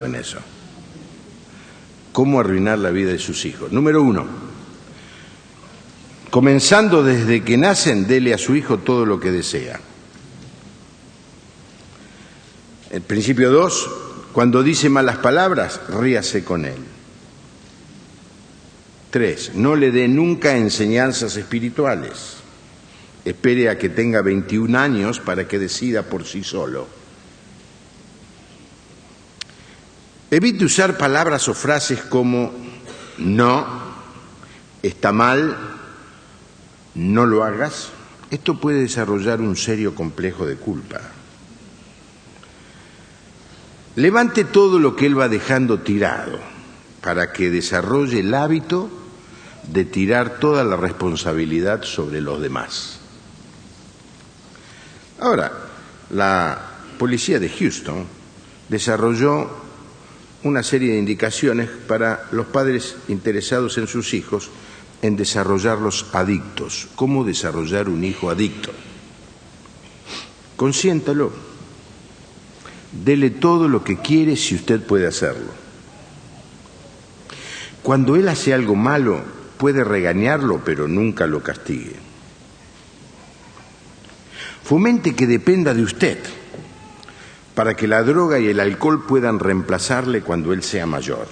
en eso. ¿Cómo arruinar la vida de sus hijos? Número 1. Comenzando desde que nacen, dele a su hijo todo lo que desea. El principio 2, cuando dice malas palabras, ríase con él. 3, no le dé nunca enseñanzas espirituales. Espere a que tenga 21 años para que decida por sí solo. Evite usar palabras o frases como no, está mal, no lo hagas. Esto puede desarrollar un serio complejo de culpa. Levante todo lo que él va dejando tirado para que desarrolle el hábito de tirar toda la responsabilidad sobre los demás. Ahora, la policía de Houston desarrolló una serie de indicaciones para los padres interesados en sus hijos en desarrollarlos adictos. ¿Cómo desarrollar un hijo adicto? Consiéntalo. Dele todo lo que quiere si usted puede hacerlo. Cuando él hace algo malo, puede regañarlo, pero nunca lo castigue. Fomente que dependa de usted, para que la droga y el alcohol puedan reemplazarle cuando él sea mayor.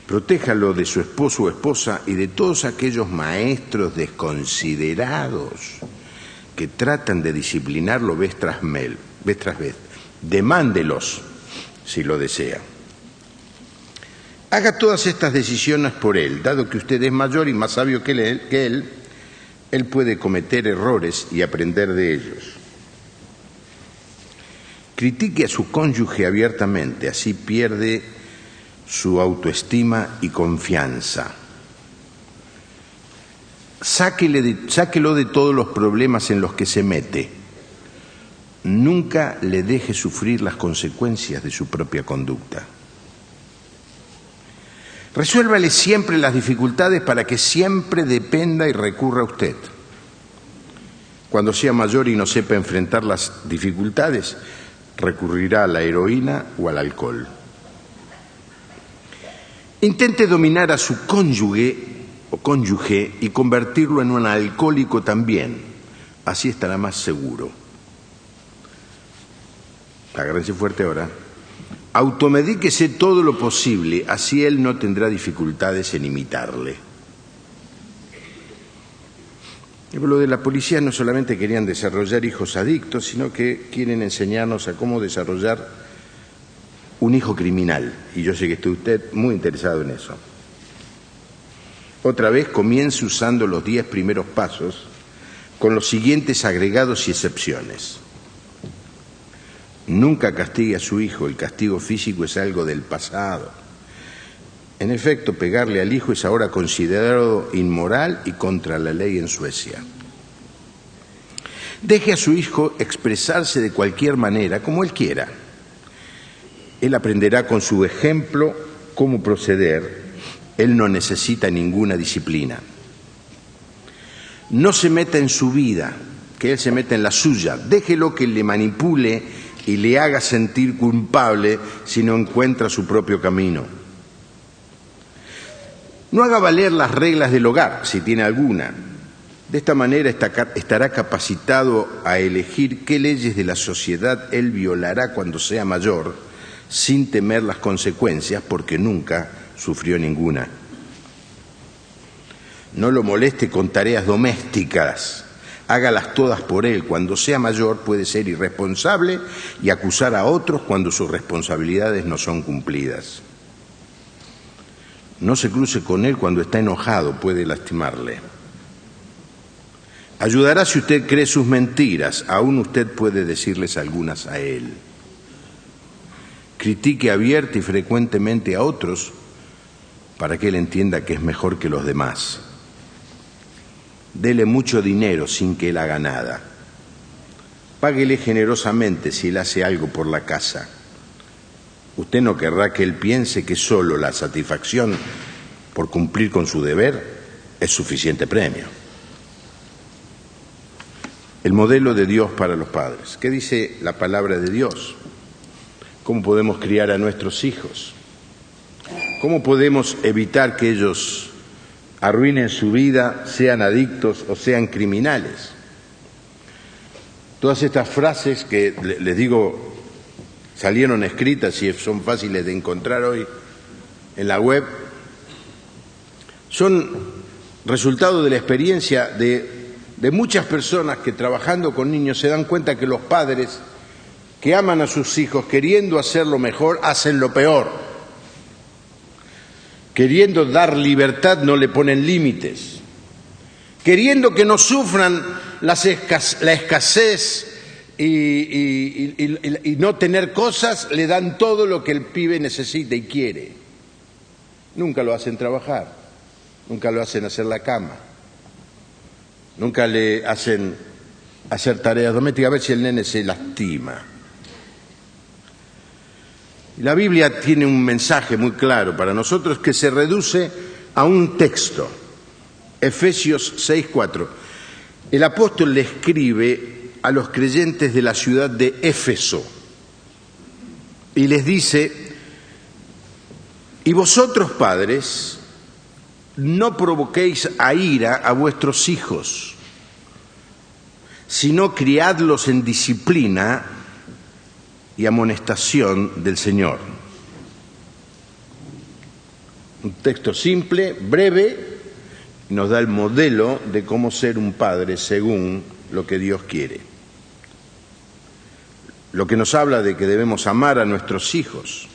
Protéjalo de su esposo o esposa y de todos aquellos maestros desconsiderados que tratan de disciplinarlo vez tras vez. Demándelos si lo desea. Haga todas estas decisiones por él, dado que usted es mayor y más sabio que él puede cometer errores y aprender de ellos. Critique a su cónyuge abiertamente, así pierde su autoestima y confianza. Sáquelo de todos los problemas en los que se mete. Nunca le deje sufrir las consecuencias de su propia conducta. Resuélvale siempre las dificultades para que siempre dependa y recurra a usted. Cuando sea mayor y no sepa enfrentar las dificultades, recurrirá a la heroína o al alcohol. Intente dominar a su cónyuge o cónyuge y convertirlo en un alcohólico también. Así estará más seguro. Agárrense fuerte ahora. Automedíquese todo lo posible, así él no tendrá dificultades en imitarle. Lo de la policía no solamente querían desarrollar hijos adictos, sino que quieren enseñarnos a cómo desarrollar un hijo criminal. Y yo sé que está usted muy interesado en eso. Otra vez, comience usando los 10 primeros pasos con los siguientes agregados y excepciones. Nunca castigue a su hijo, el castigo físico es algo del pasado. En efecto, pegarle al hijo es ahora considerado inmoral y contra la ley en Suecia. Deje a su hijo expresarse de cualquier manera, como él quiera. Él aprenderá con su ejemplo cómo proceder. Él no necesita ninguna disciplina. No se meta en su vida, que él se meta en la suya. Déjelo que le manipule y le haga sentir culpable si no encuentra su propio camino. No haga valer las reglas del hogar, si tiene alguna. De esta manera estará capacitado a elegir qué leyes de la sociedad él violará cuando sea mayor, sin temer las consecuencias, porque nunca sufrió ninguna. No lo moleste con tareas domésticas. Hágalas todas por él. Cuando sea mayor puede ser irresponsable y acusar a otros cuando sus responsabilidades no son cumplidas. No se cruce con él cuando está enojado, puede lastimarle. Ayudará si usted cree sus mentiras, aún usted puede decirles algunas a él. Critique abierta y frecuentemente a otros para que él entienda que es mejor que los demás. Dele mucho dinero sin que él haga nada. Páguele generosamente si él hace algo por la casa. Usted no querrá que él piense que solo la satisfacción por cumplir con su deber es suficiente premio. El modelo de Dios para los padres. ¿Qué dice la palabra de Dios? ¿Cómo podemos criar a nuestros hijos? ¿Cómo podemos evitar que ellos arruinen su vida, sean adictos o sean criminales? Todas estas frases que les digo salieron escritas y son fáciles de encontrar hoy en la web, son resultado de la experiencia de muchas personas que trabajando con niños se dan cuenta que los padres que aman a sus hijos queriendo hacerlo mejor, hacen lo peor. Queriendo dar libertad no le ponen límites. Queriendo que no sufran la escasez y no tener cosas, le dan todo lo que el pibe necesita y quiere. Nunca lo hacen trabajar, nunca lo hacen hacer la cama, nunca le hacen hacer tareas domésticas, a ver si el nene se lastima. La Biblia tiene un mensaje muy claro para nosotros que se reduce a un texto, Efesios 6:4. El apóstol le escribe a los creyentes de la ciudad de Éfeso y les dice: y vosotros padres, no provoquéis a ira a vuestros hijos, sino criadlos en disciplina y amonestación del Señor. Un texto simple, breve, nos da el modelo de cómo ser un padre según lo que Dios quiere. Lo que nos habla de que debemos amar a nuestros hijos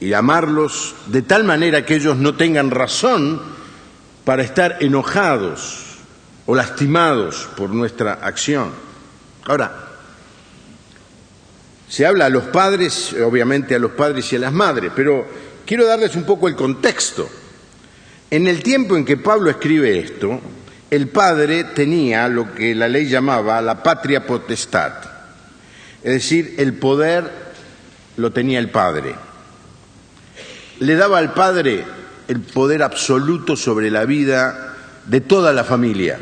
y amarlos de tal manera que ellos no tengan razón para estar enojados o lastimados por nuestra acción. Ahora, se habla a los padres, obviamente a los padres y a las madres, pero quiero darles un poco el contexto. En el tiempo en que Pablo escribe esto, el padre tenía lo que la ley llamaba la patria potestad, es decir, el poder lo tenía el padre. Le daba al padre el poder absoluto sobre la vida de toda la familia.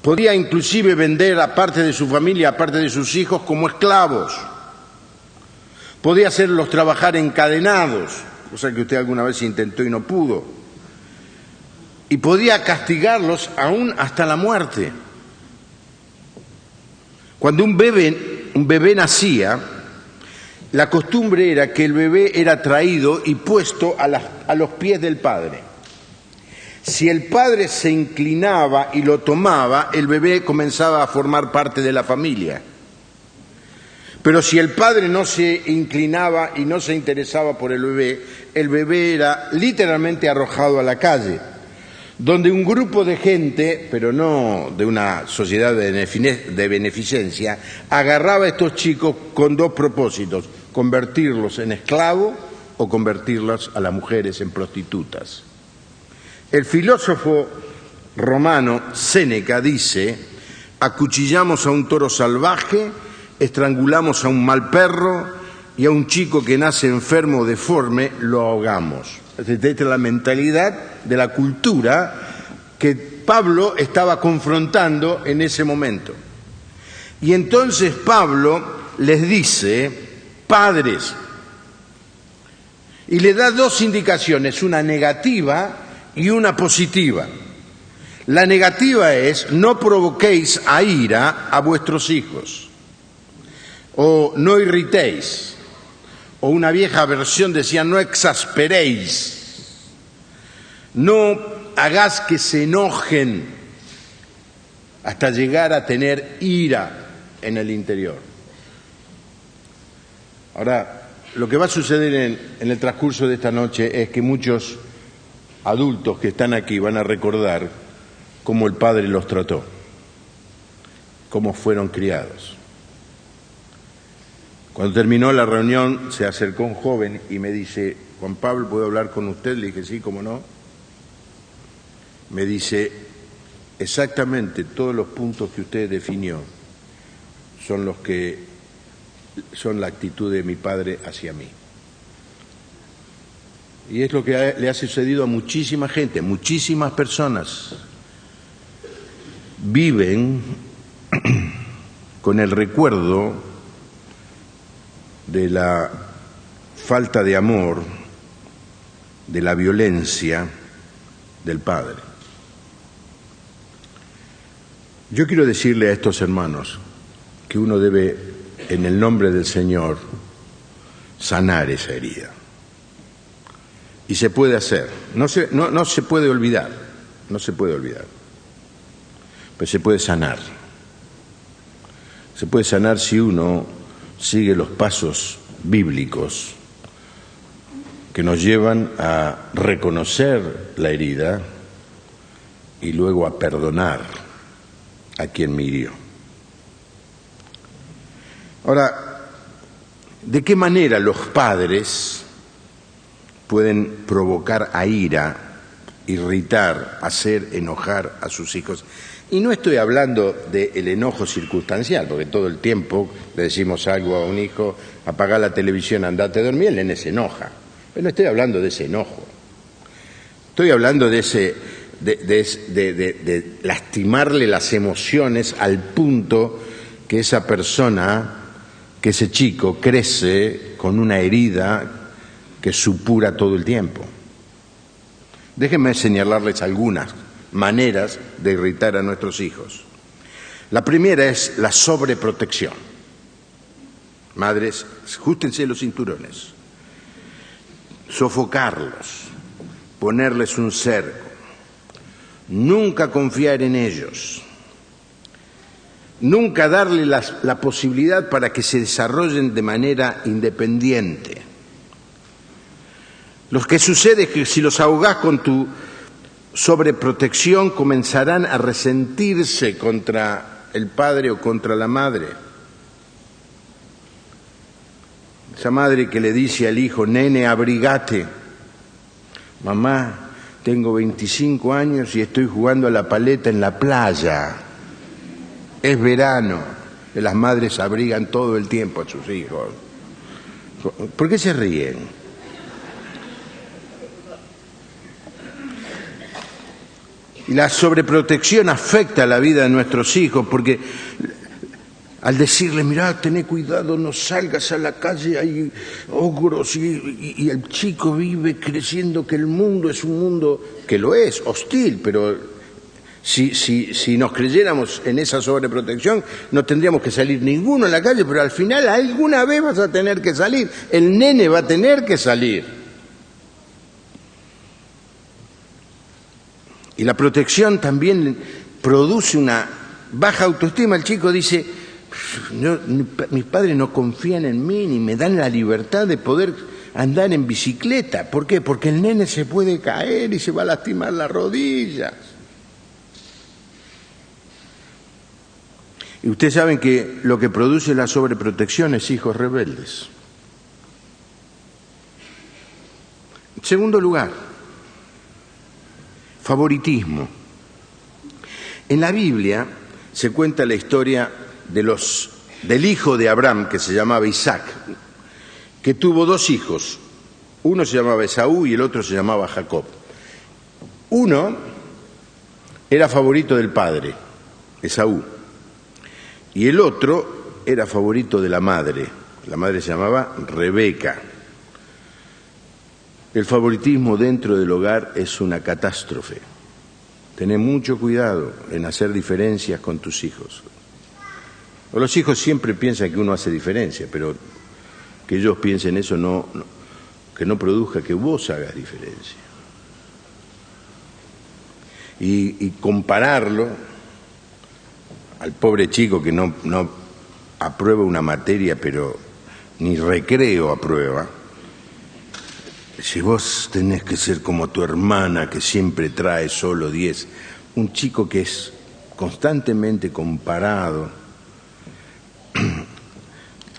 Podía inclusive vender a parte de su familia, a parte de sus hijos, como esclavos. Podía hacerlos trabajar encadenados, cosa que usted alguna vez intentó y no pudo. Y podía castigarlos aún hasta la muerte. Cuando un bebé nacía, la costumbre era que el bebé era traído y puesto a los pies del padre. Si el padre se inclinaba y lo tomaba, el bebé comenzaba a formar parte de la familia. Pero si el padre no se inclinaba y no se interesaba por el bebé era literalmente arrojado a la calle, donde un grupo de gente, pero no de una sociedad de beneficencia, agarraba a estos chicos con dos propósitos: convertirlos en esclavos o convertirlas a las mujeres en prostitutas. El filósofo romano Séneca dice: acuchillamos a un toro salvaje, estrangulamos a un mal perro y a un chico que nace enfermo o deforme lo ahogamos. Esta es la mentalidad de la cultura que Pablo estaba confrontando en ese momento. Y entonces Pablo les dice: padres, y le da dos indicaciones, una negativa y una positiva. La negativa es: no provoquéis a ira a vuestros hijos, o no irritéis, o una vieja versión decía: no exasperéis, no hagáis que se enojen hasta llegar a tener ira en el interior. Ahora, lo que va a suceder en el transcurso de esta noche es que muchos adultos que están aquí van a recordar cómo el padre los trató, cómo fueron criados. Cuando terminó la reunión se acercó un joven y me dice: Juan Pablo, ¿puedo hablar con usted? Le dije: sí, ¿cómo no? Me dice: exactamente todos los puntos que usted definió son los que son la actitud de mi padre hacia mí. Y es lo que le ha sucedido a muchísima gente, muchísimas personas viven con el recuerdo de la falta de amor, de la violencia del padre. Yo quiero decirle a estos hermanos que uno debe, en el nombre del Señor, sanar esa herida. Y se puede hacer, no se puede olvidar, pero se puede sanar. Se puede sanar si uno sigue los pasos bíblicos que nos llevan a reconocer la herida y luego a perdonar a quien me hirió. Ahora, ¿de qué manera los padres pueden provocar a ira, irritar, hacer enojar a sus hijos? Y no estoy hablando del enojo circunstancial, porque todo el tiempo le decimos algo a un hijo, apaga la televisión, andate a dormir, el nene se enoja. Pero no estoy hablando de ese enojo. Estoy hablando de lastimarle las emociones al punto que esa persona, que ese chico crece con una herida que supura todo el tiempo. Déjenme señalarles algunas maneras de irritar a nuestros hijos. La primera es la sobreprotección. Madres, ajustense los cinturones. Sofocarlos, ponerles un cerco, nunca confiar en ellos, nunca darle la posibilidad para que se desarrollen de manera independiente. Lo que sucede es que si los ahogás con tu sobreprotección, comenzarán a resentirse contra el padre o contra la madre. Esa madre que le dice al hijo, nene, abrigate. Mamá, tengo 25 años y estoy jugando a la paleta en la playa. Es verano. Las madres abrigan todo el tiempo a sus hijos. ¿Por qué se ríen? Y la sobreprotección afecta la vida de nuestros hijos porque al decirle, mirá, tené cuidado, no salgas a la calle, hay ogros y el chico vive creciendo que el mundo es un mundo que lo es, hostil, pero si nos creyéramos en esa sobreprotección no tendríamos que salir ninguno a la calle, pero al final alguna vez vas a tener que salir, el nene va a tener que salir. Y la protección también produce una baja autoestima. El chico dice, mis padres no confían en mí ni me dan la libertad de poder andar en bicicleta. ¿Por qué? Porque el nene se puede caer y se va a lastimar las rodillas. Y ustedes saben que lo que produce la sobreprotección es hijos rebeldes. En segundo lugar, favoritismo. En la Biblia se cuenta la historia del hijo de Abraham, que se llamaba Isaac, que tuvo dos hijos. Uno se llamaba Esaú y el otro se llamaba Jacob. Uno era favorito del padre, Esaú, y el otro era favorito de la madre. La madre se llamaba Rebeca. El favoritismo dentro del hogar es una catástrofe. Tené mucho cuidado en hacer diferencias con tus hijos. O los hijos siempre piensan que uno hace diferencia, pero que ellos piensen eso que no produzca que vos hagas diferencia. Y compararlo al pobre chico que no aprueba una materia, pero ni recreo aprueba. Si vos tenés que ser como tu hermana que siempre trae solo 10, un chico que es constantemente comparado,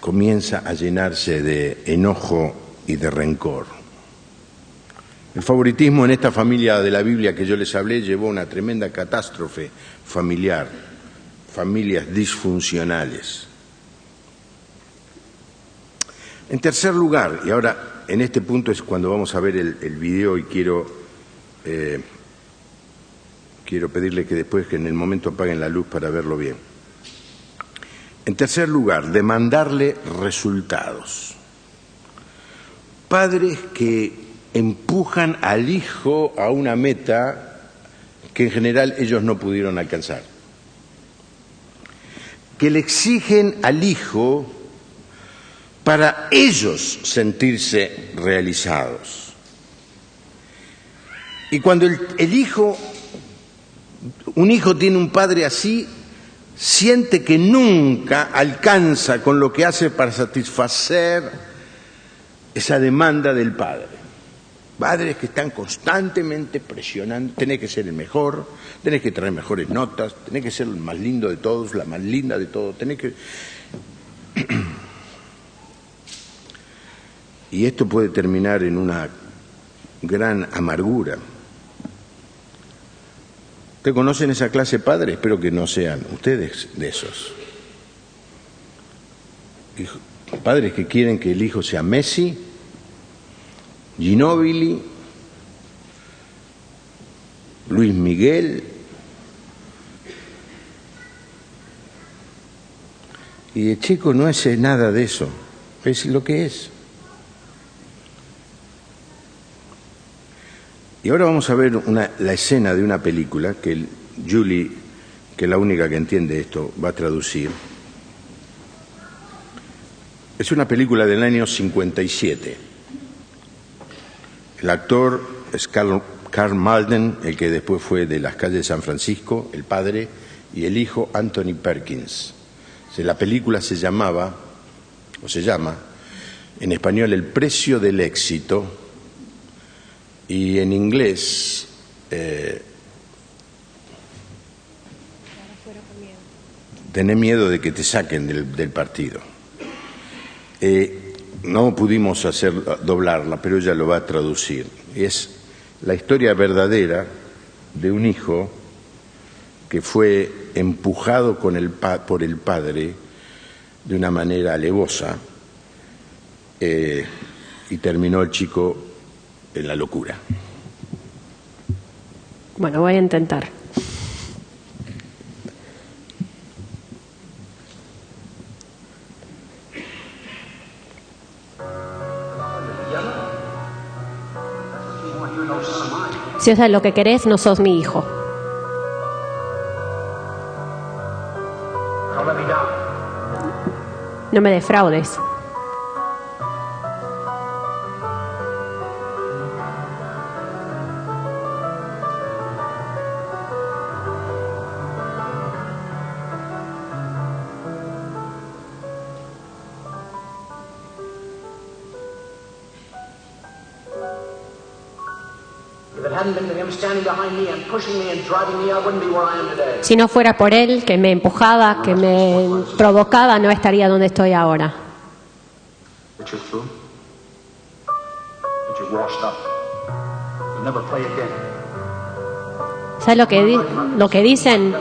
comienza a llenarse de enojo y de rencor. El favoritismo en esta familia de la Biblia que yo les hablé llevó a una tremenda catástrofe familiar, familias disfuncionales. En tercer lugar, y ahora en este punto es cuando vamos a ver el video y quiero pedirle que después, que en el momento apaguen la luz para verlo bien. En tercer lugar, demandarle resultados. padres que empujan al hijo a una meta que en general ellos no pudieron alcanzar, que le exigen al hijo para ellos sentirse realizados. Y cuando un hijo tiene un padre así, siente que nunca alcanza con lo que hace para satisfacer esa demanda del padre. Padres que están constantemente presionando: tenés que ser el mejor, tenés que traer mejores notas, tenés que ser el más lindo de todos, la más linda de todos, tenés que... Y esto puede terminar en una gran amargura. ¿Ustedes conocen esa clase de padres? Espero que no sean ustedes de esos. Padres que quieren que el hijo sea Messi, Ginóbili, Luis Miguel. Y el chico no es nada de eso, es lo que es. Y ahora vamos a ver la escena de una película que Julie, que es la única que entiende esto, va a traducir. Es una película del año 57. El actor es Karl Malden, el que después fue de Las calles de San Francisco, el padre, y el hijo Anthony Perkins. La película se llama en español El precio del éxito, y en inglés Tené miedo de que te saquen del partido. No pudimos doblarla, pero ella lo va a traducir. Es la historia verdadera de un hijo que fue empujado por el padre de una manera alevosa, y terminó el chico en la locura. Bueno, voy a intentar. Si eso es lo que querés, no sos mi hijo. No me defraudes. Si no fuera por él, que me empujaba, que me provocaba, no estaría donde estoy ahora. ¿Sabes lo que dicen?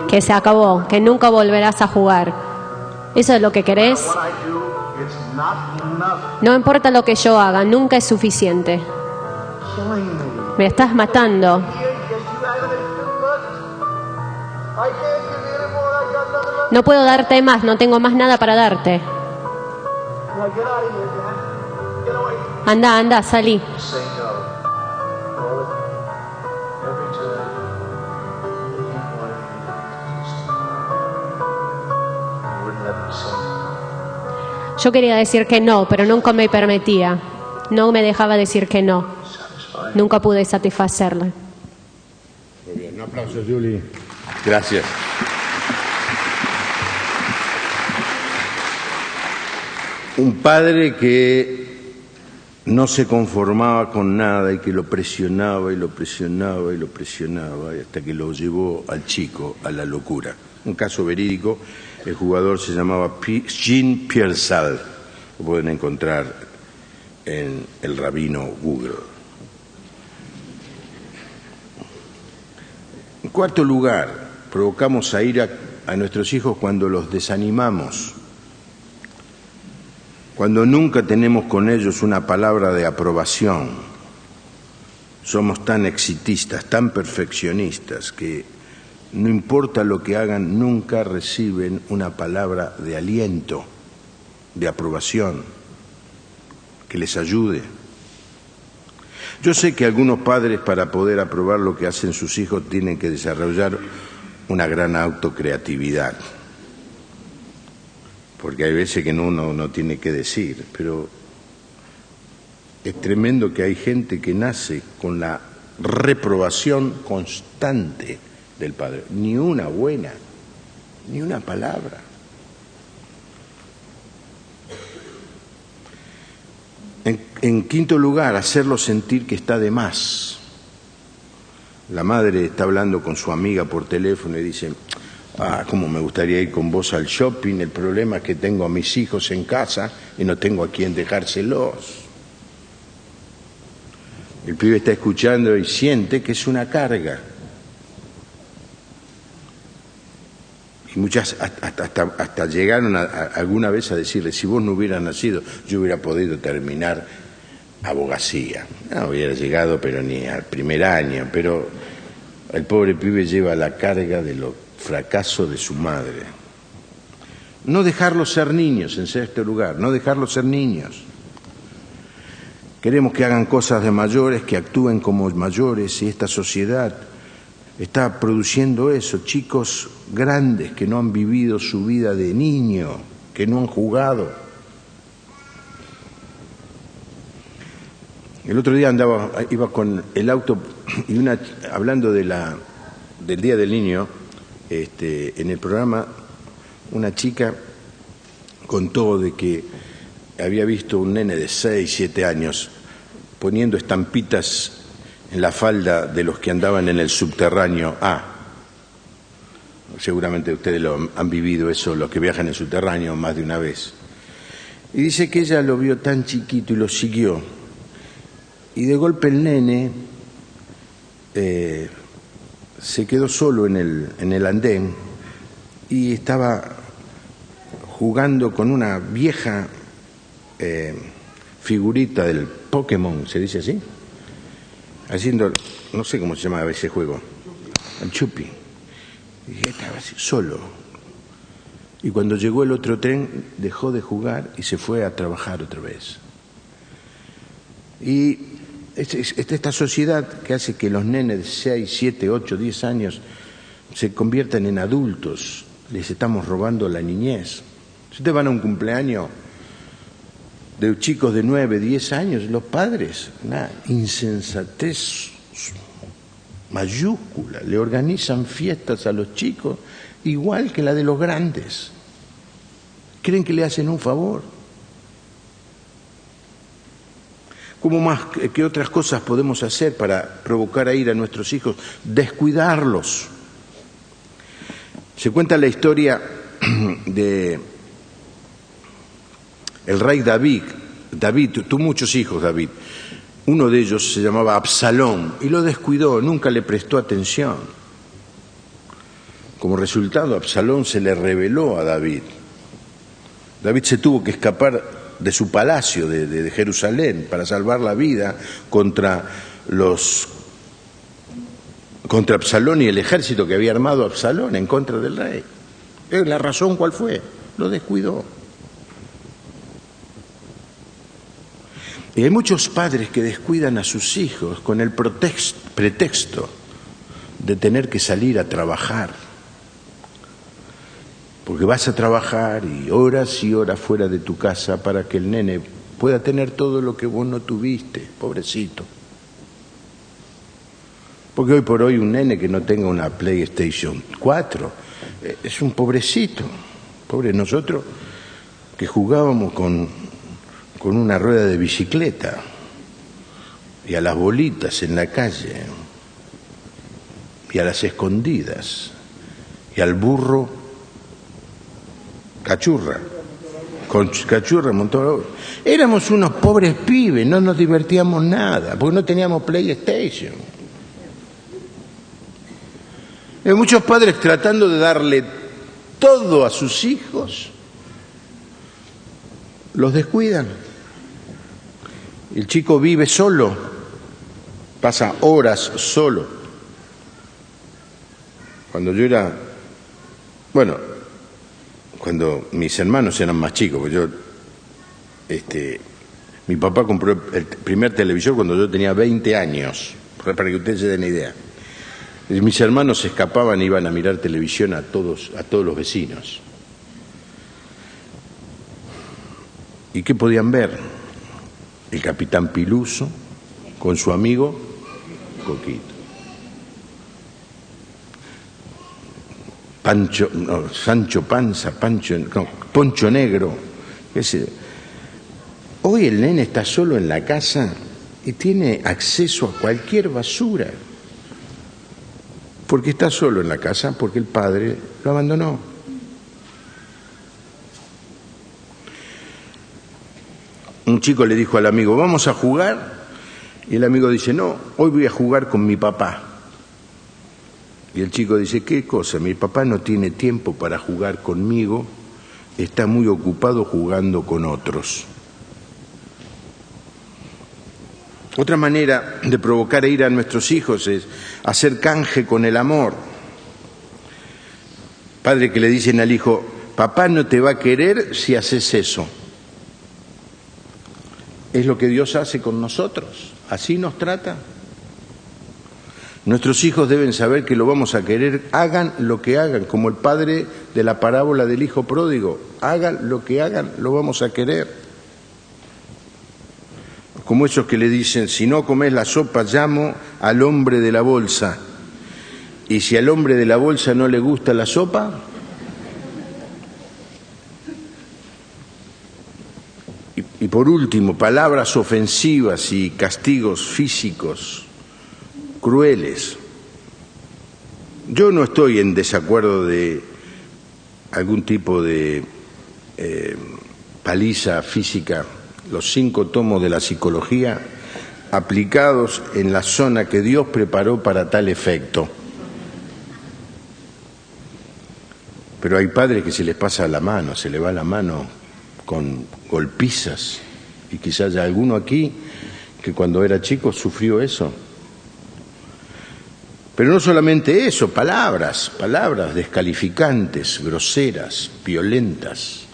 Que se acabó, que nunca volverás a jugar. ¿Eso es lo que querés? No importa lo que yo haga, nunca es suficiente. Me estás matando. No puedo darte más, no tengo más nada para darte. Anda, salí. Yo quería decir que no, pero nunca me permitía. No me dejaba decir que no. Nunca pude satisfacerla. Muy bien, un aplauso, Julie. Gracias. Un padre que no se conformaba con nada y que lo presionaba y lo presionaba y lo presionaba hasta que lo llevó al chico a la locura. Un caso verídico. El jugador se llamaba Jean Piersal. Lo pueden encontrar en el rabino Google. En cuarto lugar, provocamos a ira a nuestros hijos cuando los desanimamos, cuando nunca tenemos con ellos una palabra de aprobación. Somos tan exitistas, tan perfeccionistas, que no importa lo que hagan, nunca reciben una palabra de aliento, de aprobación, que les ayude. Yo sé que algunos padres, para poder aprobar lo que hacen sus hijos, tienen que desarrollar una gran autocreatividad, porque hay veces que uno no tiene que decir, pero es tremendo que hay gente que nace con la reprobación constante del padre, ni una buena, ni una palabra. En quinto lugar, hacerlo sentir que está de más. La madre está hablando con su amiga por teléfono y dice: cómo me gustaría ir con vos al shopping, el problema es que tengo a mis hijos en casa y no tengo a quien dejárselos. El pibe está escuchando y siente que es una carga. Y muchas hasta llegaron alguna vez a decirle: si vos no hubieras nacido, yo hubiera podido terminar abogacía. No hubiera llegado, pero ni al primer año. Pero el pobre pibe lleva la carga de los fracasos de su madre. No dejarlos ser niños, en sexto lugar, no dejarlos ser niños. Queremos que hagan cosas de mayores, que actúen como mayores, y esta sociedad está produciendo eso, chicos grandes que no han vivido su vida de niño, que no han jugado. El otro día iba con el auto y hablando del Día del Niño, en el programa una chica contó de que había visto un nene de 6, 7 años poniendo estampitas en la falda de los que andaban en el subterráneo A. Seguramente ustedes lo han vivido eso, los que viajan en el subterráneo, más de una vez. Y dice que ella lo vio tan chiquito y lo siguió. Y de golpe el nene se quedó solo en el andén y estaba jugando con una vieja figurita del Pokémon, ¿se dice así? Haciendo, no sé cómo se llamaba ese juego, el chupi. Y estaba así, solo. Y cuando llegó el otro tren, dejó de jugar y se fue a trabajar otra vez. Y esta sociedad que hace que los nenes de 6, 7, 8, 10 años se conviertan en adultos, les estamos robando la niñez. Si ustedes van a un cumpleaños de chicos de 9, 10 años, los padres, una insensatez mayúscula, le organizan fiestas a los chicos igual que la de los grandes. ¿Creen que le hacen un favor? ¿Cómo más que otras cosas podemos hacer para provocar a ir a nuestros hijos? Descuidarlos. Se cuenta la historia de el rey David. David tuvo muchos hijos, David. Uno de ellos se llamaba Absalón y lo descuidó, nunca le prestó atención. Como resultado, Absalón se le rebeló a David. David se tuvo que escapar de su palacio de Jerusalén para salvar la vida contra Absalón y el ejército que había armado Absalón en contra del rey. ¿La razón cuál fue? Lo descuidó. Y hay muchos padres que descuidan a sus hijos con el pretexto de tener que salir a trabajar. Porque vas a trabajar y horas fuera de tu casa para que el nene pueda tener todo lo que vos no tuviste, pobrecito. Porque hoy por hoy un nene que no tenga una PlayStation 4 es un pobrecito. Pobre nosotros que jugábamos con una rueda de bicicleta y a las bolitas en la calle y a las escondidas y al burro cachurra, con cachurra montado. Éramos unos pobres pibes, no nos divertíamos nada porque no teníamos PlayStation. Hay muchos padres tratando de darle todo a sus hijos, los descuidan. El chico vive solo, pasa horas solo. Cuando cuando mis hermanos eran más chicos, porque yo Mi papá compró el primer televisor cuando yo tenía 20 años, para que ustedes se den idea. Y mis hermanos se escapaban e iban a mirar televisión a todos los vecinos. ¿Y qué podían ver? El Capitán Piluso con su amigo Coquito. Sancho Panza, Poncho Negro. Hoy el nene está solo en la casa y tiene acceso a cualquier basura. Porque está solo en la casa, porque el padre lo abandonó. Un chico le dijo al amigo, vamos a jugar. Y el amigo dice, no, hoy voy a jugar con mi papá. Y el chico dice, ¿qué cosa? Mi papá no tiene tiempo para jugar conmigo, está muy ocupado jugando con otros. Otra manera de provocar ira a nuestros hijos es hacer canje con el amor. Padre que le dicen al hijo, papá no te va a querer si haces eso. Es lo que Dios hace con nosotros, así nos trata. Nuestros hijos deben saber que lo vamos a querer, hagan lo que hagan, como el padre de la parábola del hijo pródigo, hagan lo que hagan, lo vamos a querer. Como esos que le dicen, si no comes la sopa, llamo al hombre de la bolsa. Y si al hombre de la bolsa no le gusta la sopa, y por último, palabras ofensivas y castigos físicos crueles. Yo no estoy en desacuerdo de algún tipo de paliza física, los 5 tomos de la psicología aplicados en la zona que Dios preparó para tal efecto. Pero hay padres que se les pasa la mano, se le va la mano con golpizas, y quizás haya alguno aquí que cuando era chico sufrió eso. Pero no solamente eso, palabras descalificantes, groseras, violentas.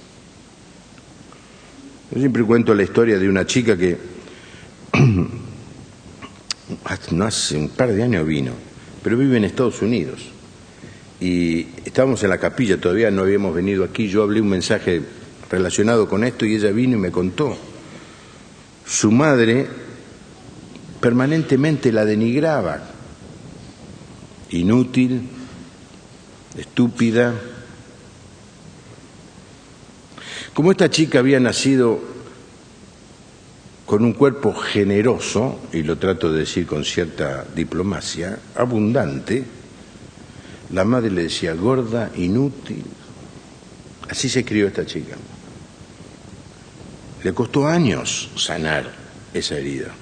Yo siempre cuento la historia de una chica que no hace un par de años vino, pero vive en Estados Unidos. Y estábamos en la capilla, todavía no habíamos venido aquí, yo hablé un mensaje relacionado con esto y ella vino y me contó. Su madre permanentemente la denigraba. Inútil, estúpida. Como esta chica había nacido con un cuerpo generoso, y lo trato de decir con cierta diplomacia, abundante, la madre le decía gorda, inútil. Así se crió esta chica. Le costó años sanar esa herida.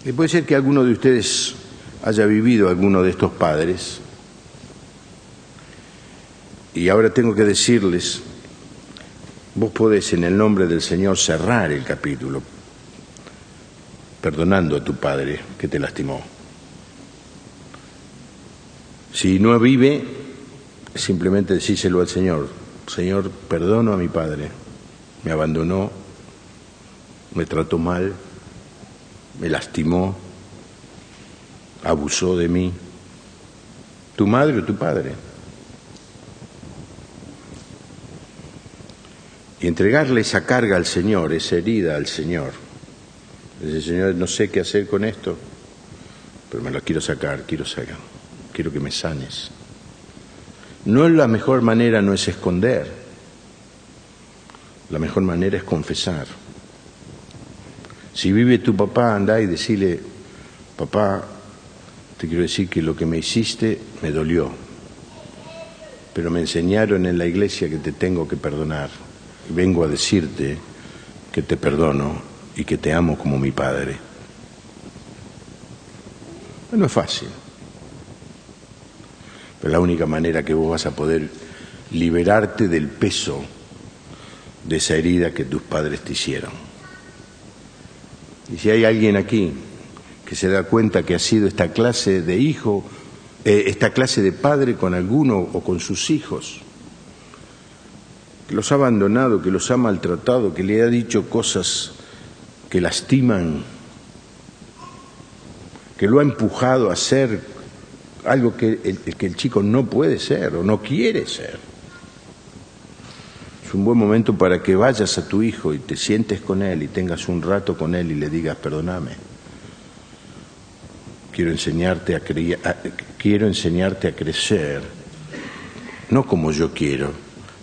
Y puede ser que alguno de ustedes haya vivido alguno de estos padres. Y ahora tengo que decirles, vos podés en el nombre del Señor cerrar el capítulo, perdonando a tu padre que te lastimó. Si no vive, simplemente decíselo al Señor. Señor, perdono a mi padre, me abandonó, me trató mal, me lastimó, abusó de mí. ¿Tu madre o tu padre? Y entregarle esa carga al Señor, esa herida al Señor. Dice, Señor, no sé qué hacer con esto, pero me lo quiero sacar, quiero que me sanes. No es la mejor manera, no es esconder. La mejor manera es confesar. Si vive tu papá, andá y decile, papá, te quiero decir que lo que me hiciste me dolió, pero me enseñaron en la iglesia que te tengo que perdonar. Y vengo a decirte que te perdono y que te amo como mi padre. No es fácil. Pero la única manera que vos vas a poder liberarte del peso de esa herida que tus padres te hicieron. Y si hay alguien aquí que se da cuenta que ha sido esta clase de hijo, esta clase de padre con alguno o con sus hijos, que los ha abandonado, que los ha maltratado, que le ha dicho cosas que lastiman, que lo ha empujado a hacer algo que el chico no puede ser o no quiere ser. Es un buen momento para que vayas a tu hijo y te sientes con él y tengas un rato con él y le digas: perdóname, quiero enseñarte a crecer, no como yo quiero,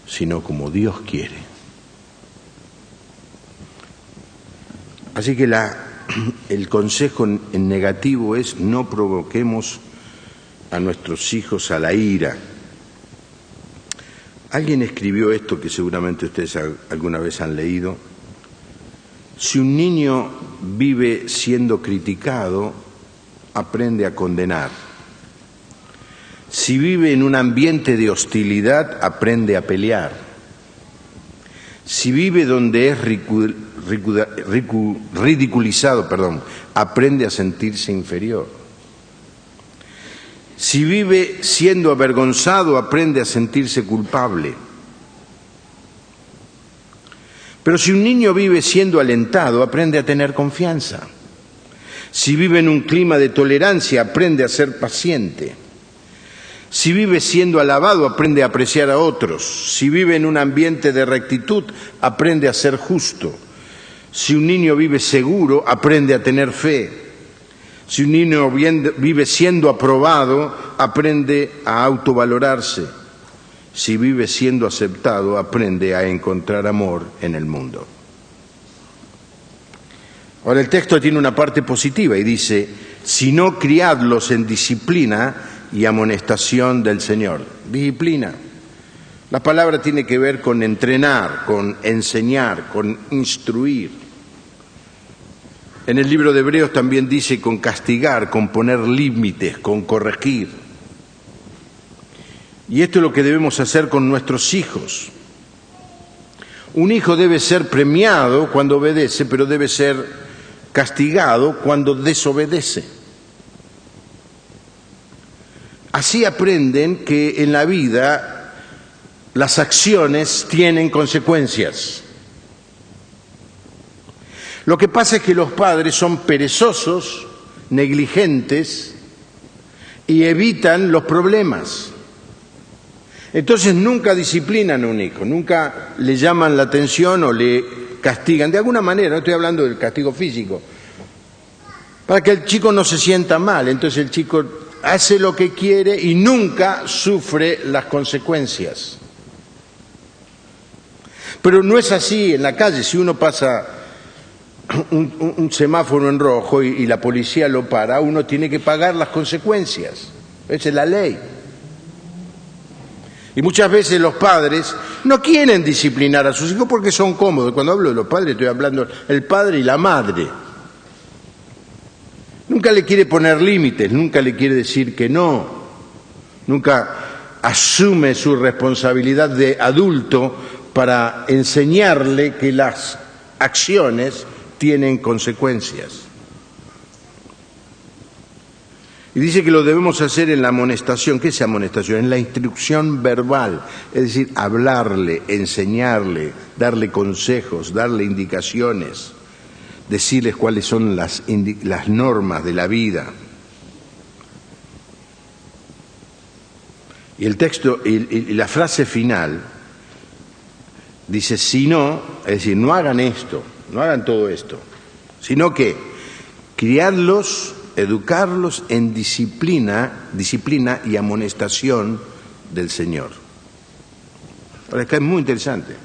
sino como Dios quiere. Así que el consejo en negativo es: no provoquemos a nuestros hijos a la ira. Alguien escribió esto que seguramente ustedes alguna vez han leído: si un niño vive siendo criticado, aprende a condenar. Si vive en un ambiente de hostilidad, aprende a pelear. Si vive donde es ridiculizado, aprende a sentirse inferior. Si vive siendo avergonzado, aprende a sentirse culpable. Pero si un niño vive siendo alentado, aprende a tener confianza. Si vive en un clima de tolerancia, aprende a ser paciente. Si vive siendo alabado, aprende a apreciar a otros. Si vive en un ambiente de rectitud, aprende a ser justo. Si un niño vive seguro, aprende a tener fe. Si un niño vive siendo aprobado, aprende a autovalorarse. Si vive siendo aceptado, aprende a encontrar amor en el mundo. Ahora, el texto tiene una parte positiva y dice: si no, criadlos en disciplina y amonestación del Señor. Disciplina. La palabra tiene que ver con entrenar, con enseñar, con instruir. En el libro de Hebreos también dice con castigar, con poner límites, con corregir. Y esto es lo que debemos hacer con nuestros hijos. Un hijo debe ser premiado cuando obedece, pero debe ser castigado cuando desobedece. Así aprenden que en la vida las acciones tienen consecuencias. Lo que pasa es que los padres son perezosos, negligentes y evitan los problemas. Entonces nunca disciplinan a un hijo, nunca le llaman la atención o le castigan. De alguna manera, no estoy hablando del castigo físico, para que el chico no se sienta mal. Entonces el chico hace lo que quiere y nunca sufre las consecuencias. Pero no es así en la calle. Si uno pasa un semáforo en rojo y la policía lo para, uno tiene que pagar las consecuencias. Esa es la ley. Y muchas veces los padres no quieren disciplinar a sus hijos porque son cómodos. Cuando hablo de los padres estoy hablando del padre y la madre. Nunca le quiere poner límites, nunca le quiere decir que no. Nunca asume su responsabilidad de adulto para enseñarle que las acciones tienen consecuencias. Y dice que lo debemos hacer en la amonestación. ¿Qué es amonestación? En la instrucción verbal, es decir, hablarle, enseñarle, darle consejos, darle indicaciones, decirles cuáles son las normas de la vida. Y el texto, y la frase final, dice: si no, es decir, no hagan esto, no hagan todo esto, sino que criadlos, educarlos en disciplina y amonestación del Señor. Ahora, acá es muy interesante.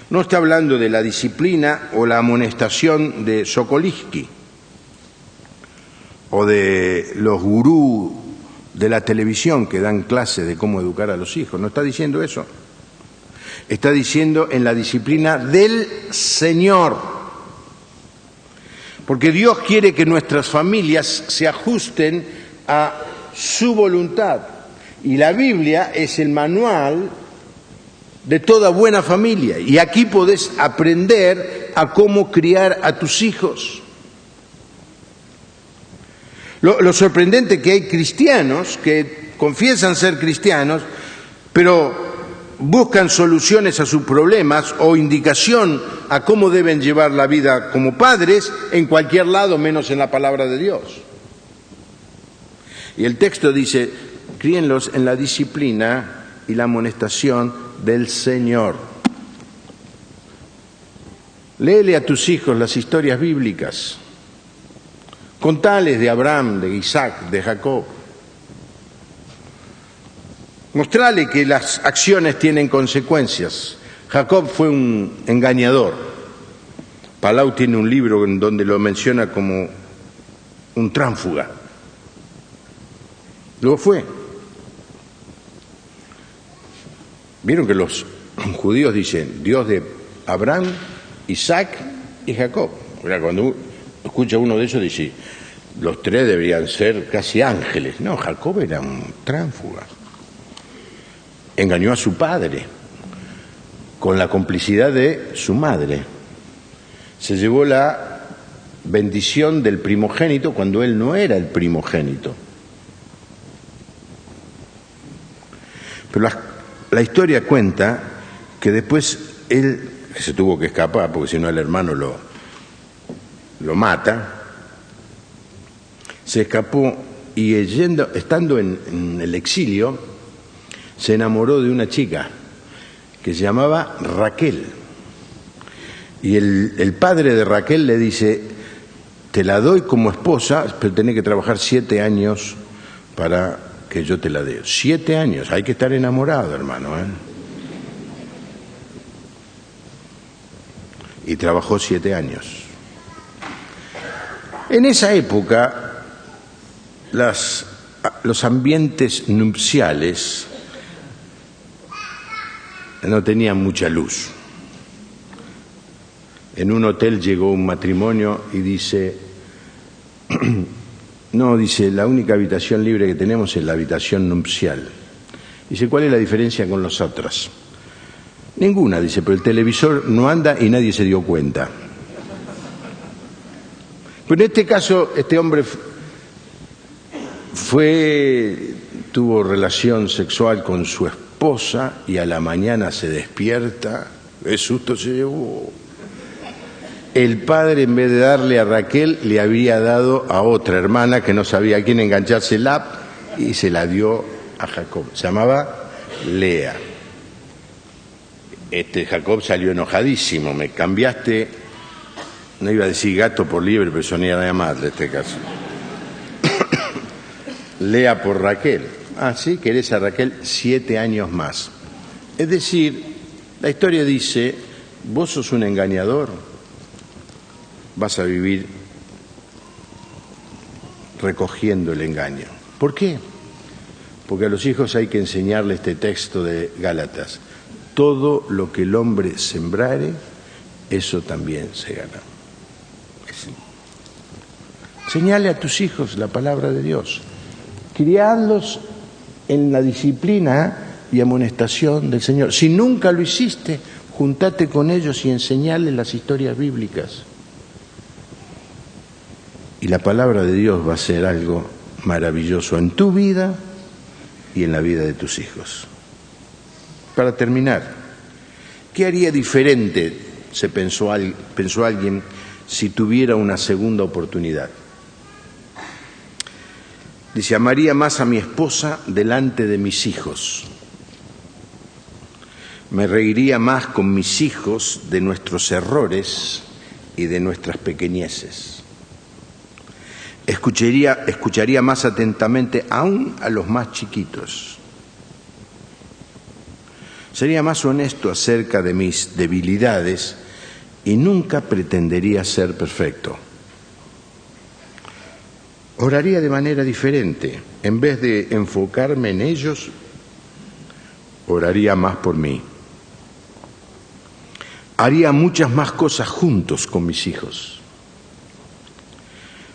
No está hablando de la disciplina o la amonestación de Sokolisky o de los gurús de la televisión que dan clases de cómo educar a los hijos. No está diciendo eso. Está diciendo en la disciplina del Señor. Porque Dios quiere que nuestras familias se ajusten a su voluntad. Y la Biblia es el manual de toda buena familia. Y aquí podés aprender a cómo criar a tus hijos. Lo sorprendente es que hay cristianos que confiesan ser cristianos, pero buscan soluciones a sus problemas o indicación a cómo deben llevar la vida como padres en cualquier lado, menos en la palabra de Dios. Y el texto dice, críenlos en la disciplina y la amonestación del Señor. Léele a tus hijos las historias bíblicas. Contales de Abraham, de Isaac, de Jacob. Mostrale que las acciones tienen consecuencias. Jacob fue un engañador. Palau tiene un libro en donde lo menciona como un tránsfuga. Lo fue. Vieron que los judíos dicen Dios de Abraham, Isaac y Jacob. O sea, cuando escucha uno de ellos dice, los tres deberían ser casi ángeles. No, Jacob era un tránsfuga. Engañó a su padre con la complicidad de su madre. Se llevó la bendición del primogénito cuando él no era el primogénito. Pero la historia cuenta que después él se tuvo que escapar, porque si no el hermano lo mata. Se escapó y estando en el exilio, se enamoró de una chica que se llamaba Raquel. Y el padre de Raquel le dice, te la doy como esposa, pero tenés que trabajar 7 años para que yo te la dé. 7 años, hay que estar enamorado, hermano, ¿eh? Y trabajó 7 años. En esa época, los ambientes nupciales no tenían mucha luz. En un hotel llegó un matrimonio y dice, no, dice, la única habitación libre que tenemos es la habitación nupcial. Dice, ¿cuál es la diferencia con las otras? Ninguna, dice, pero el televisor no anda y nadie se dio cuenta. Pero en este caso, este hombre tuvo relación sexual con su esposa y a la mañana se despierta, qué susto se llevó. El padre, en vez de darle a Raquel, le había dado a otra hermana que no sabía a quién enganchársela y se la dio a Jacob. Se llamaba Lea. Jacob salió enojadísimo. Me cambiaste, no iba a decir gato por liebre, pero sonía nada más en este caso. Lea por Raquel. Ah, sí, querés a Raquel 7 años más. Es decir, la historia dice, vos sos un engañador, vas a vivir recogiendo el engaño. ¿Por qué? Porque a los hijos hay que enseñarle este texto de Gálatas. Todo lo que el hombre sembrare, eso también se gana. Señale a tus hijos la palabra de Dios. Criadlos en la disciplina y amonestación del Señor. Si nunca lo hiciste, juntate con ellos y enseñarles las historias bíblicas. Y la palabra de Dios va a ser algo maravilloso en tu vida y en la vida de tus hijos. Para terminar, ¿qué haría diferente, se pensó alguien, si tuviera una segunda oportunidad? Dice, amaría más a mi esposa delante de mis hijos. Me reiría más con mis hijos de nuestros errores y de nuestras pequeñeces. Escucharía más atentamente aún a los más chiquitos. Sería más honesto acerca de mis debilidades y nunca pretendería ser perfecto. Oraría de manera diferente. En vez de enfocarme en ellos, oraría más por mí. Haría muchas más cosas juntos con mis hijos.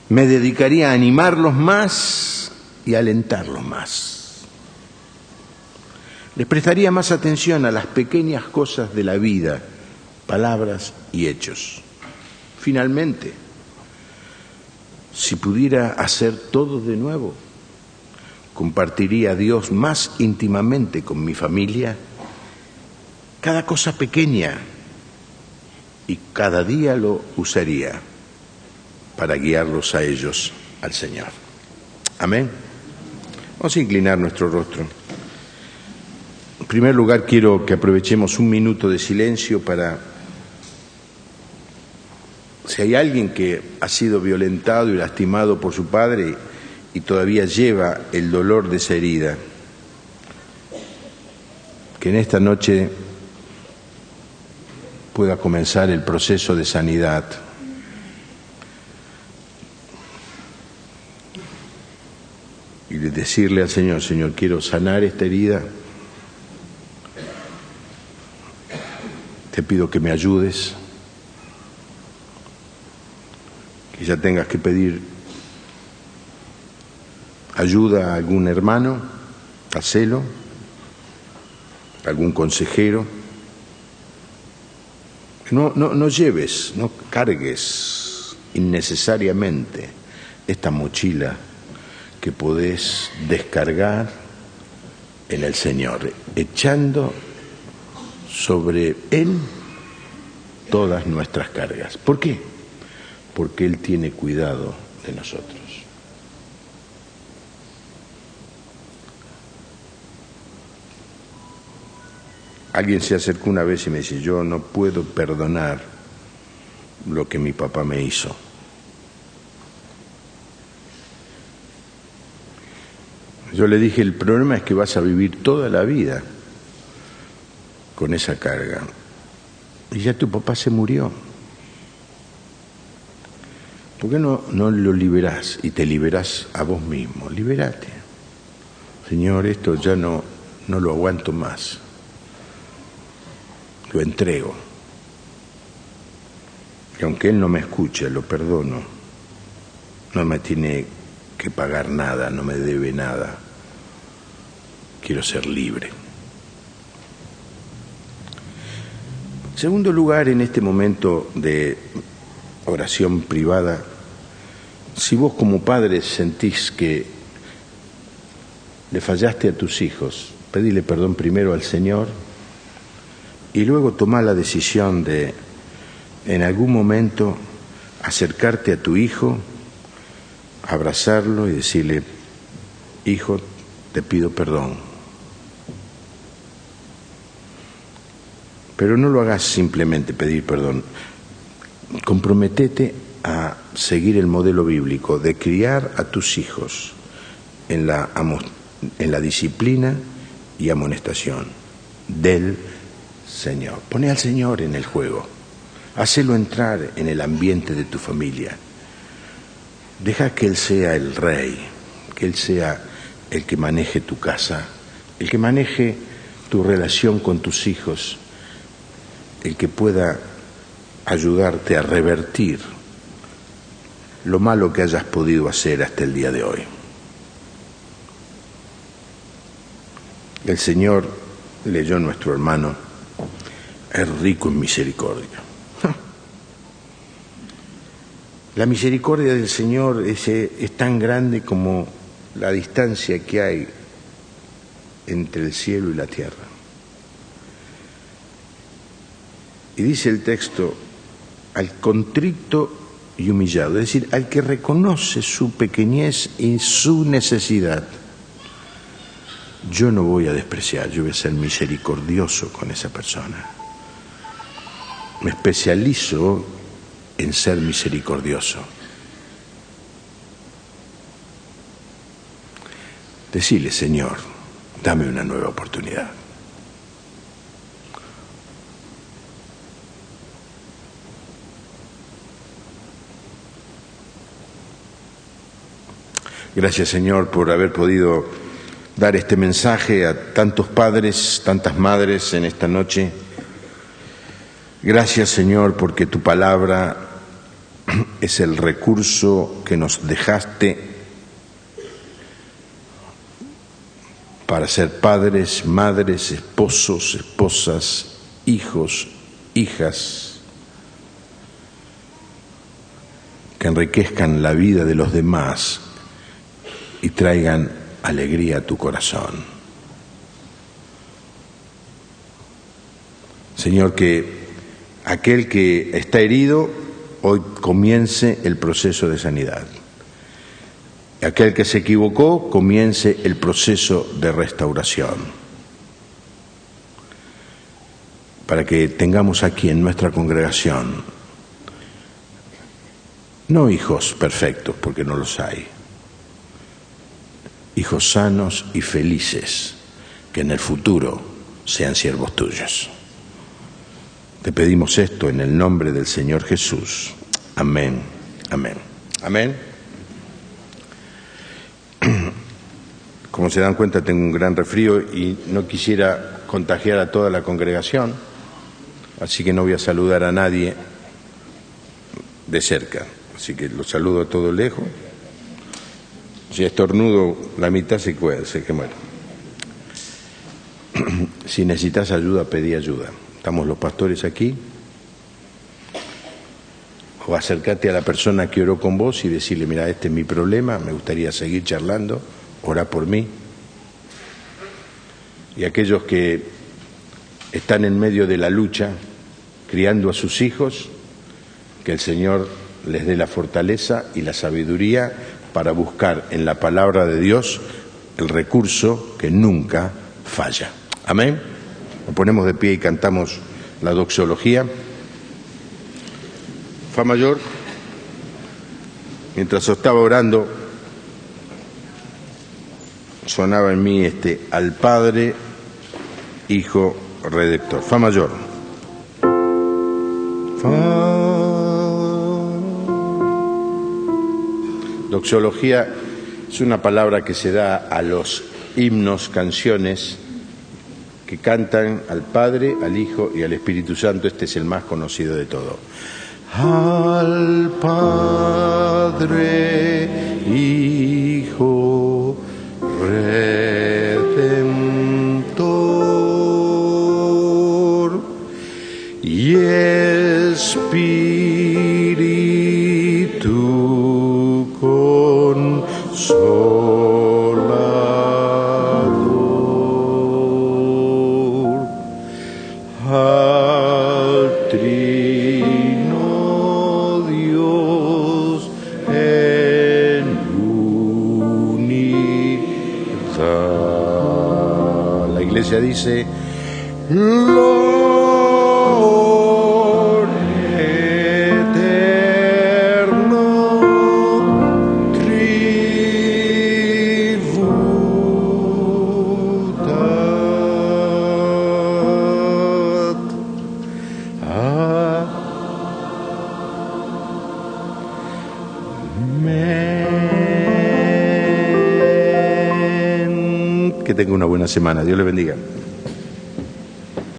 Me dedicaría a animarlos más y a alentarlos más. Les prestaría más atención a las pequeñas cosas de la vida, palabras y hechos. Finalmente, si pudiera hacer todo de nuevo, compartiría a Dios más íntimamente con mi familia cada cosa pequeña, y cada día lo usaría para guiarlos a ellos al Señor. Amén. Vamos a inclinar nuestro rostro. En primer lugar, quiero que aprovechemos un minuto de silencio para, si hay alguien que ha sido violentado y lastimado por su padre y todavía lleva el dolor de esa herida, que en esta noche pueda comenzar el proceso de sanidad. Y decirle al Señor: Señor, quiero sanar esta herida. Te pido que me ayudes. Que ya tengas que pedir ayuda a algún hermano, hacelo, a algún consejero. No lleves, no cargues innecesariamente esta mochila que podés descargar en el Señor, echando sobre Él todas nuestras cargas. ¿Por qué? Porque Él tiene cuidado de nosotros. Alguien se acercó una vez y me dice: yo no puedo perdonar lo que mi papá me hizo. Yo le dije: el problema es que vas a vivir toda la vida con esa carga. Y ya tu papá se murió. ¿Por qué no lo liberás y te liberás a vos mismo? Libérate. Señor, esto ya no lo aguanto más. Lo entrego. Y aunque Él no me escuche, lo perdono. No me tiene que pagar nada, no me debe nada. Quiero ser libre. En segundo lugar, en este momento de oración privada, si vos como padre sentís que le fallaste a tus hijos, pedile perdón primero al Señor y luego tomá la decisión de, en algún momento, acercarte a tu hijo, abrazarlo y decirle: hijo, te pido perdón. Pero no lo hagas simplemente pedir perdón. Comprométete a seguir el modelo bíblico de criar a tus hijos en la disciplina y amonestación del Señor. Pone al Señor en el juego. Hacelo entrar en el ambiente de tu familia. Deja que Él sea el rey, que Él sea el que maneje tu casa, el que maneje tu relación con tus hijos, el que pueda ayudarte a revertir lo malo que hayas podido hacer hasta el día de hoy. El Señor, leyó nuestro hermano, es rico en misericordia. La misericordia del Señor es tan grande como la distancia que hay entre el cielo y la tierra. Y dice el texto: al contrito y humillado, es decir, al que reconoce su pequeñez y su necesidad, yo no voy a despreciar, yo voy a ser misericordioso con esa persona. Me especializo en ser misericordioso. Decile: Señor, dame una nueva oportunidad. Gracias, Señor, por haber podido dar este mensaje a tantos padres, tantas madres en esta noche. Gracias, Señor, porque tu palabra es el recurso que nos dejaste para ser padres, madres, esposos, esposas, hijos, hijas, que enriquezcan la vida de los demás y traigan alegría a tu corazón. Señor, que aquel que está herido hoy comience el proceso de sanidad. Aquel que se equivocó comience el proceso de restauración. Para que tengamos aquí en nuestra congregación no hijos perfectos, porque no los hay, hijos sanos y felices, que en el futuro sean siervos tuyos. Te pedimos esto en el nombre del Señor Jesús. Amén, amén, amén. Como se dan cuenta, tengo un gran resfrío y no quisiera contagiar a toda la congregación, así que no voy a saludar a nadie de cerca. Así que los saludo a todos lejos. Si estornudo, la mitad se que muere. Si necesitas ayuda, pedí ayuda. Estamos los pastores aquí. O acércate a la persona que oró con vos y decirle, mira, este es mi problema, me gustaría seguir charlando, orá por mí. Y aquellos que están en medio de la lucha, criando a sus hijos, que el Señor les dé la fortaleza y la sabiduría para buscar en la palabra de Dios el recurso que nunca falla. Amén. Nos ponemos de pie y cantamos la doxología. Fa mayor. Mientras estaba orando, sonaba en mí al Padre, Hijo, Redentor. Fa mayor. Fa. Doxología es una palabra que se da a los himnos, canciones que cantan al Padre, al Hijo y al Espíritu Santo. Este es el más conocido de todo. Al Padre, Hijo, Redentor y Espíritu Consolador, al Trino Dios en unidad. La Iglesia dice: Lord eterno, tributat Amén. Que tenga una buena semana. Dios le bendiga.